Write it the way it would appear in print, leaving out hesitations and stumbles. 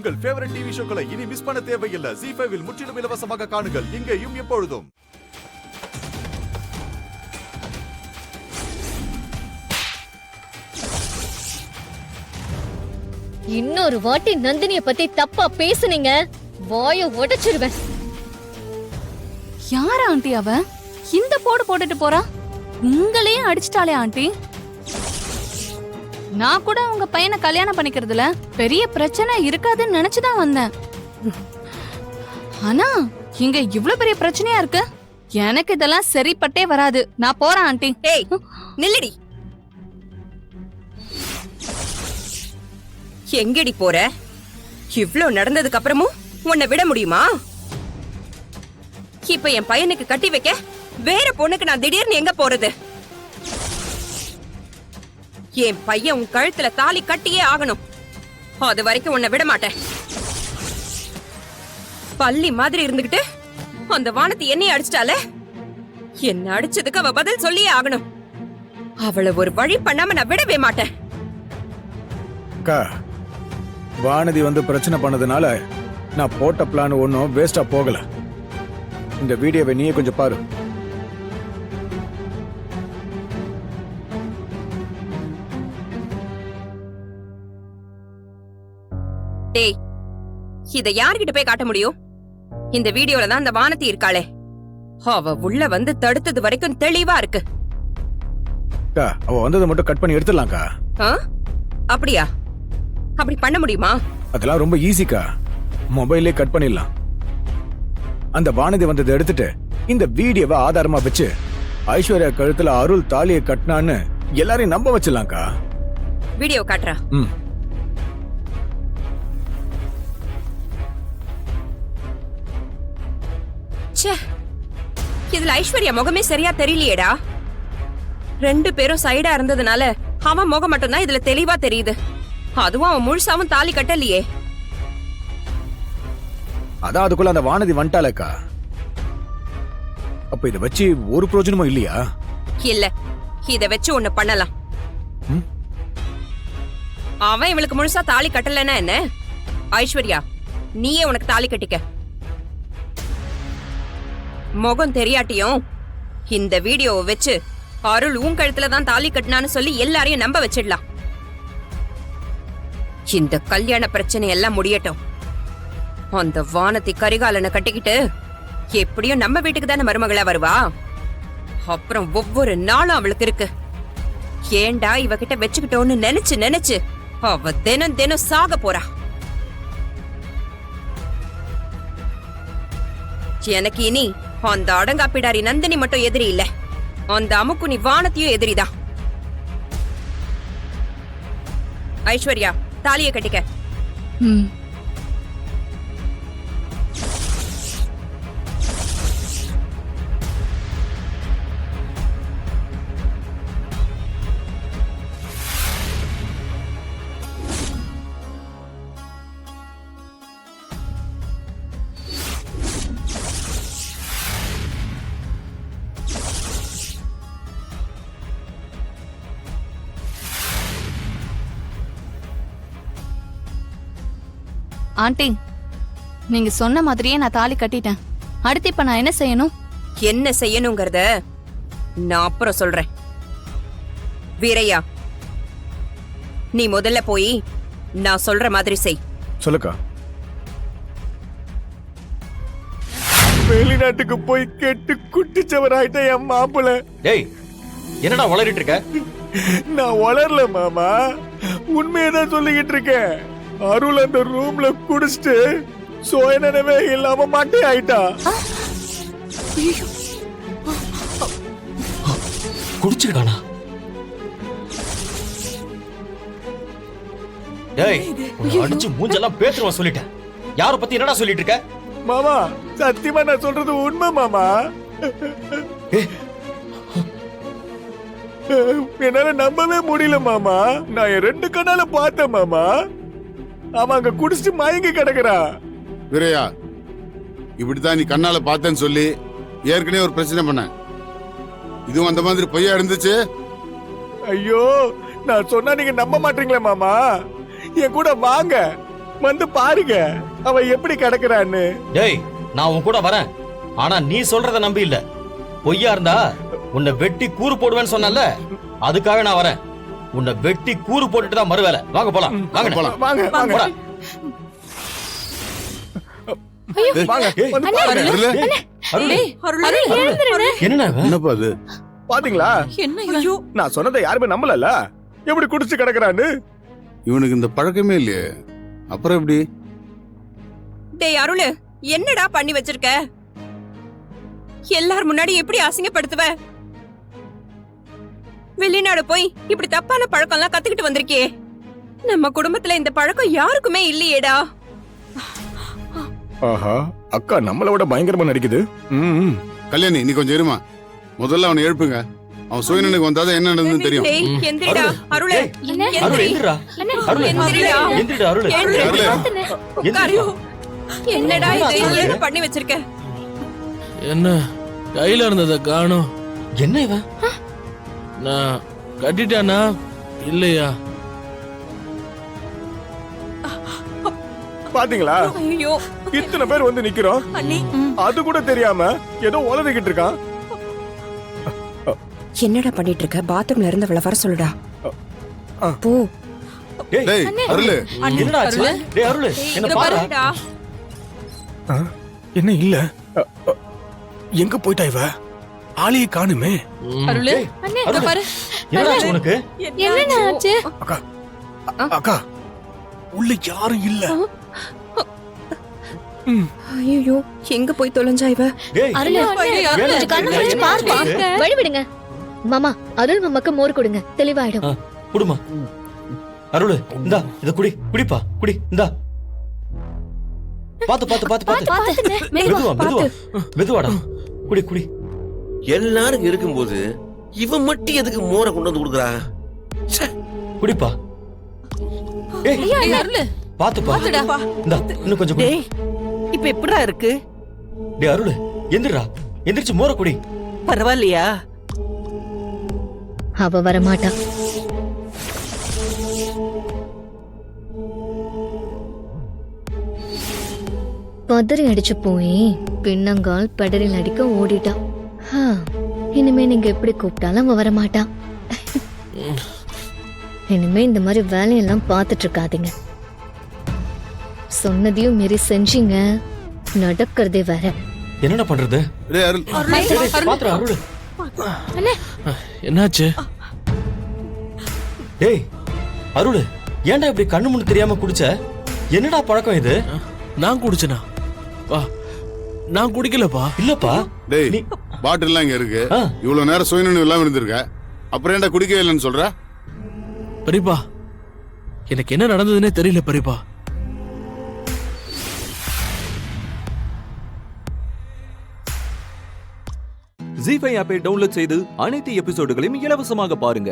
உங்கள் favourite TV ஷோக்களை இனி miss பண்ண தேவையில்லை. ZEE5 இல் முற்றிலும் இலவசமாக காணுங்கள். இங்கேயும் எப்பொழுதும். இன்னொரு வாட்டி நந்தினிய பத்தி தப்பா பேசுனீங்க, வாயை உடைச்சிருவேன். யாரா ஆண்டி அவ? இந்த போடு போட்டுட்டு போறா. உங்களையே அடிச்சிட்டாளே ஆண்டி. நான் கூட உங்க பையனை கல்யாணம் பண்ணிக்கிறதுல பெரிய பிரச்சனை இருக்காதுன்னு நினைச்சுதான் வந்தேன். ஆனா இங்க இவ்ளோ பெரிய பிரச்சனையா இருக்கு. எனக்கு இதெல்லாம் சரிப்பட்டே வராது. நான் போறேன் ஆண்டி. ஏய் நில்லடி. எங்கடி போற? இவ்ளோ நடந்ததுக்கு அப்புறமும் உன்னை விட முடியுமா? இப்ப என் பையனுக்கு கட்டி வைக்க வேற பொண்ணுக்கு நான் திடீர்னு எங்க போறது? என் பையன் உன் கழுத்துல தாலி கட்டியே ஆகணும். அது வரைக்கும் உன்னை விட மாட்டேன். பள்ளி மாதிரி இருந்துகிட்டு அந்த வானத்தை என்னைய அடிச்சிட்டாலே, என்ன அடிச்சதுக்கு அவ பதில் சொல்லியே ஆகணும். அவளை ஒரு வழி பண்ணாம நான் விடவே மாட்டேன். வானதி வந்து பிரச்சனை பண்ணதுனால நான் போட்ட பிளான் ஒன்னும் வேஸ்டா போகல. இந்த வீடியோவை நீயே கொஞ்சம் பாரு. டேய், இத யார்கிட்ட போய் காட்ட முடியும்? இந்த வீடியோல தான் அந்த வானதி இருக்காளே, அவ உள்ள வந்து தடுத்தது வரைக்கும் தெளிவா இருக்கு. அவ வந்ததை மட்டும் கட் பண்ணி எடுத்துடலாம்க்கா. அப்படியா? அப்படி பண்ண முடியுமா? அதெல்லாம் ரொம்ப ஈஸிக்கா. மொபைல்லே கட் பண்ணிடலாம். அந்த வானதி வந்ததை எடுத்துட்டு இந்த வீடியோவை ஆதாரமா வச்சு ஐஸ்வர்யா கழுத்துல அருள் தாலியை கட்டினான்னு எல்லாரையும் நம்ப வச்சிடலாம்க்கா. வீடியோ காட்டுறா. இதுல ஐஸ்வர்யா முகமே சரியா தெரியலையேடா. ரெண்டு பேரும் சைடா இருந்ததுனால அவன் முகம் மட்டும்தான் இதுல தெளிவா தெரியுது. அதுவும் அவன் முழுசாவும் தாலி கட்டலையே. அதான் அதுக்குள்ள அந்த வானதி வந்துட்டாளேக்கா. அப்ப இத வச்சு ஒரு பிரயோஜனமும் இல்லையா? இல்ல, இத வச்சு ஒண்ணு பண்ணலாம். அவன் இவளுக்கு முழுசா தாலி கட்டலன்னா என்ன? ஐஸ்வர்யா, நீயே உனக்கு தாலி கட்டிக்க. முகம் தெரியாட்டியும் இந்த வீடியோவை வச்சு அருள் உன் கழுத்துல தான் தாலி கட்டினான்னு சொல்லி எல்லாரையும் நம்ப வச்சிடலாம். இந்த கல்யாண பிரச்சனை எல்லாம் முடியட்டும். அந்த வானத்தை கரிகாலனை கட்டிக்கிட்டு எப்படியும் நம்ம வீட்டுக்கு தானே மருமகளா வருவா. அப்புறம் ஒவ்வொரு நாளும் அவளுக்கு இருக்கு. ஏண்டா இவகிட்ட வச்சுக்கிட்டோன்னு நினைச்சு நினைச்சு அவ தினம் தினம் சாக போறா. எனக்கு இனி அந்த அடங்காப்பிடாரி நந்தினி மட்டும் எதிரி இல்ல, அந்த அமுக்குனி வானத்தையும் எதிரிதான். ஐஸ்வர்யா, தாலியை கட்டிக்க. ஆண்டி, நீங்க சொன்ன மாதிரியே நான் தாலி கட்டிட்டேன். அடுத்து இப்ப நான் என்ன செய்யணும்? என்ன செய்யணுங்கிறத நான் அப்புறம் சொல்றேன். வீரையா, நீ முதல்ல போய் நான் சொல்ற மாதிரி செய். சொல்லுக்கா. வெளிநாட்டுக்கு போய் கெட்டு குட்டிச்சவராயிட்ட என் மாப்பிள்ள. டேய், என்னடா வளரிட்டு இருக்க? நான் வளரல மாமா, உண்மையதான் சொல்லிக்கிட்டு இருக்கேன். அருள் அந்த ரூம்ல குடிச்சிட்டு சுயநினைவே இல்லாம மாட்டே ஆயிட்டா. குடிச்சிருக்கானா? டேய், அடிச்சு மூஞ்செல்லாம் பேத்துருவா சொல்லிட்டேன். யார பத்தி என்னடா சொல்லிட்டு இருக்க? மாமா, சத்தியமா நான் சொல்றது உண்மை மாமா. என்னால நம்பவே முடியல மாமா. நான் என் ரெண்டு கண்ணால பார்த்தேன் மாமா. அவன் அங்க குடிச்சிட்டு மயங்கி கிடக்குறா. வீரையா, இப்படித்தான் நீ கண்ணால பார்த்தேன்னு சொல்லி ஏற்கனவே ஒரு பிரச்சனை பண்ண. இதுவும் அந்த மாதிரி பொய்யா இருந்துச்சு. ஐயோ, நான் சொன்னா நீங்க நம்ப மாட்டீங்களா மாமா? என் கூட வாங்க, வந்து பாருங்க அவன் எப்படி கிடக்குறான்னு. டேய் நான் உன் கூட வரேன், ஆனா நீ சொல்றத நம்பி இல்ல. பொய்யா இருந்தா உன்னை வெட்டி கூறு போடுவேன்னு சொன்னல, அதுக்காக நான் வரேன். உன்னை வெட்டி கூறு போட்டுட்டு தான் மறுவேலை. வாங்க போலாம், வாங்க போலாம். வாங்க வாங்க போடா. வாங்க ஏய், வந்து பாருங்க. என்னண்ணா இவன்? என்னப்பா அது? பாத்தீங்களா ஐயோ, நான் சொன்னதை யாருமே நம்பலல, எப்படி குடிச்சு கிடக்குறான்னு. இவனுக்கு இந்த பழக்கமே இல்லையே, அப்புறம் எப்படி? டேய் அருளு, என்னடா பண்ணி வச்சிருக்க? எல்லார் முன்னாடி எப்படி அசிங்கப்படுத்துவ? வெளிநாடு போய் இப்படி தப்பான பழக்கம் எல்லாம் கத்துக்கிட்டு வந்திருக்கியே. நம்ம குடும்பத்துல இந்த பழக்கம் யாருக்குமே இல்லையேடா. ஆஹா, அக்கா நம்மள விட பயங்கரமா நடிக்குது. கல்யாணி நீ கொஞ்சம் இருமா, முதல்ல அவனை எழுப்புங்க. அவன் சுயநினைவுக்கு வந்தாதான் என்ன நடந்ததுன்னு தெரியும். டேய் எந்திரிடா அருளு. டேய், அருள் எந்திரா. அருள் எந்திரிடா. எந்திரிடா அருள். எழுந்திரு. எந்திரிடா. ஐயோ, என்னடா இது, என்ன பண்ணி வச்சிருக்க? என்ன கையில இருந்ததை காணோம். என்ன இவன்? நான் கட்டிட்டானா இல்லையா? பாத்தீங்களா, ஐயோ இத்தனை பேர் வந்து நிக்கிறோம், அண்ணி, அது கூட தெரியாம ஏதோ உலகிட்டு இருக்கான். என்னடா பண்ணிட்டு இருக்க? பாத்ரூம்ல இருந்து அவளை வர சொல்லுடா. போ. டேய், டேய் அருளு, என்னடா ஆச்சு? டேய் அருள், என்ன இங்க பாரு. பாருடா. என்ன இல்ல, எங்க போயிட்டா இவ? ஆளையே காணுமே. அருள், பாரு. என்னடா ஆச்சு உனக்கு? என்ன ஆச்சு? அக்கா அக்கா, உள்ள யாரும் இல்ல. ஐயோ, எங்க போய் தொலைஞ்சா இவ? டேய், அருள், கொஞ்சம் கண்ணு முழிச்சு பாருப்பா. வழி விடுங்க மாமா. அருள் மாமாக்கு மோர் கொடுங்க, தெளிவாயிடும். குடுமா. அருள், இந்தா இத குடி, குடிப்பா, குடி, இந்தா. பாத்து பாத்து பாத்து பாத்து. மெதுவா மெதுவா மெதுவாடா. குடி குடி. எல்லாரும் இருக்கும்போது இவன் மட்டும் எதுக்கு மோரை கொண்டு வந்து கொடுக்குறா? குடிப்பா. ஏய் அருள், பாத்துப்பா. இந்தா இன்னும் கொஞ்சம் குடி. இப்ப எப்படிடா இருக்கு? டேய் அருள், எந்திரா. எந்திரிச்சு மோர குடி. பரவாயில்லையா? அவ வரமாட்டா. பதறி அடிச்சு போய் பின்னங்கால் பெடரில் அடிக்க ஓடிட்டா. இனிமே நீங்க எப்படி கூப்பிட்டாலும் அவ வரமாட்டா. இனிமே இந்த மாதிரி வேலையெல்லாம் பார்த்துட்டு இருக்காதீங்க. சொன்னதையும் மீறி செஞ்சீங்க, நடக்கிறதே வேற. என்னடா பண்றது? டேய் அருள், பாத்துடா அருள். என்னாச்சு? டேய் அருள், ஏன்டா இப்படி கண்ணு முன்னு தெரியாம குடிச்ச? என்னடா பழக்கம் இது? நான் குடிச்சனா? வா, நான் குடிக்கலப்பா. இல்லப்பா. டேய் நீ- பாட்டில் எல்லாம் இங்க இருக்கு. ஆ. இவ்வளவு நேரம் சுயநினைவு இல்லாம இருந்திருக்க, அப்புறம் ஏன்டா குடிக்கவே இல்லைன்னு சொல்ற? பெரியப்பா, எனக்கு என்ன நடந்ததுன்னே தெரியல பெரியப்பா. ஜீ5 ஆப்பை டவுன்லோட் செய்து அனைத்து எபிசோடுகளையும் இலவசமாக பாருங்க.